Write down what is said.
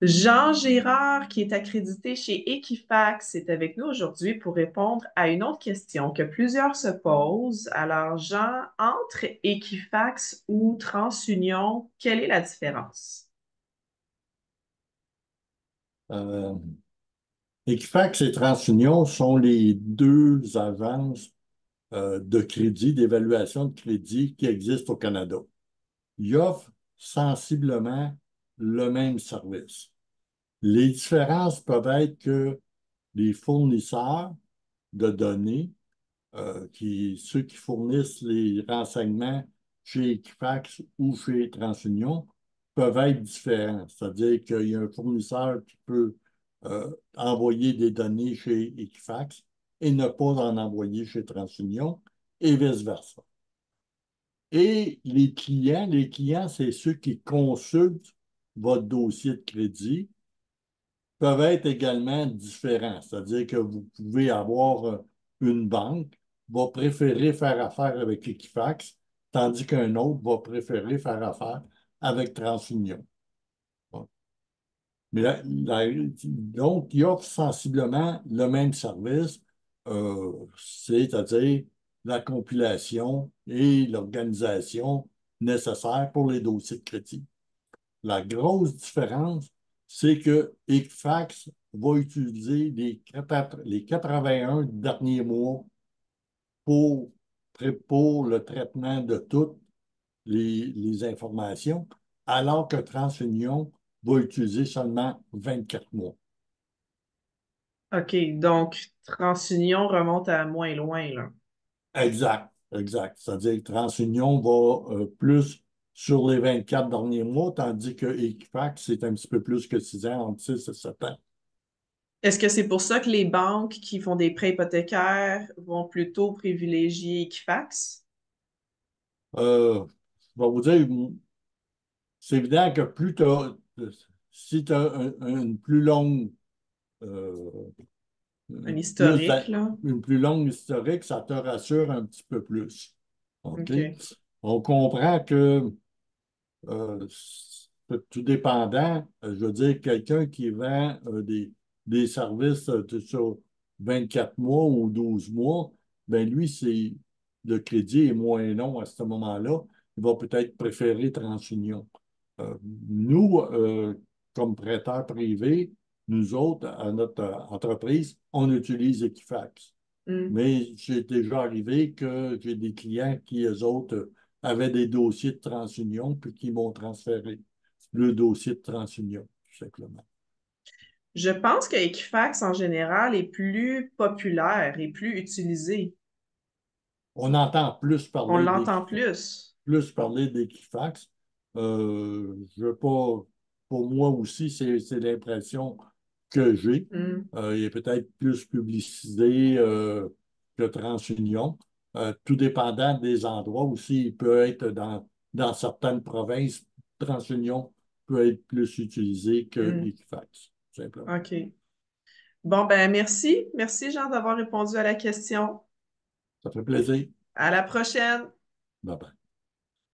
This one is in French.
Jean Gérard, qui est accrédité chez Equifax, est avec nous aujourd'hui pour répondre à une autre question que plusieurs se posent. Alors, Jean, entre Equifax ou TransUnion, quelle est la différence? Euh, Equifax et TransUnion sont les deux agences de crédit, d'évaluation de crédit qui existent au Canada. Ils offrent sensiblement le même service. Les différences peuvent être que les fournisseurs de données, ceux qui fournissent les renseignements chez Equifax ou chez TransUnion, peuvent être différents. C'est-à-dire qu'il y a un fournisseur qui peut envoyer des données chez Equifax et ne pas en envoyer chez TransUnion et vice-versa. Et les clients, c'est ceux qui consultent votre dossier de crédit, peuvent être également différents. C'est-à-dire que vous pouvez avoir une banque va préférer faire affaire avec Equifax, tandis qu'un autre va préférer faire affaire avec TransUnion. Bon. Mais donc, ils offrent sensiblement le même service, c'est-à-dire la compilation et l'organisation nécessaires pour les dossiers de crédit. La grosse différence, c'est que Equifax va utiliser les 81 derniers mois pour, pour le traitement de toutes les informations, alors que TransUnion va utiliser seulement 24 mois. OK, donc TransUnion remonte à moins loin, là. Exact, exact. C'est-à-dire que TransUnion va plus sur les 24 derniers mois, tandis que Equifax, c'est un petit peu plus que 6 ans, entre 6 et 7 ans. Est-ce que c'est pour ça que les banques qui font des prêts hypothécaires vont plutôt privilégier Equifax? Je vais vous dire, c'est évident que si tu as une plus longue, euh, Un plus historique, là? une plus longue historique, ça te rassure un petit peu plus. OK? OK. On comprend que tout dépendant, je veux dire, quelqu'un qui vend des services sur 24 mois ou 12 mois, ben lui, le crédit est moins long à ce moment-là. Il va peut-être préférer TransUnion. Nous, comme prêteurs privés, nous autres, à notre entreprise, on utilise Equifax. Hmm. Mais j'ai déjà arrivé que j'ai des clients qui, eux autres, avaient des dossiers de TransUnion puis qui m'ont transféré le dossier de TransUnion, tout simplement. Je pense que Equifax, en général, est plus populaire et plus utilisé. On entend On l'entend plus. plus parler d'Equifax. Je veux pas, pour moi aussi, c'est l'impression que j'ai. Hmm. Il est peut-être plus publicisé que TransUnion. Tout dépendant des endroits aussi, il peut être dans certaines provinces, TransUnion peut être plus utilisé que Hmm. Equifax, tout simplement. OK. Bon, ben merci. Merci, Jean, d'avoir répondu à la question. Ça fait plaisir. À la prochaine. Bye bye.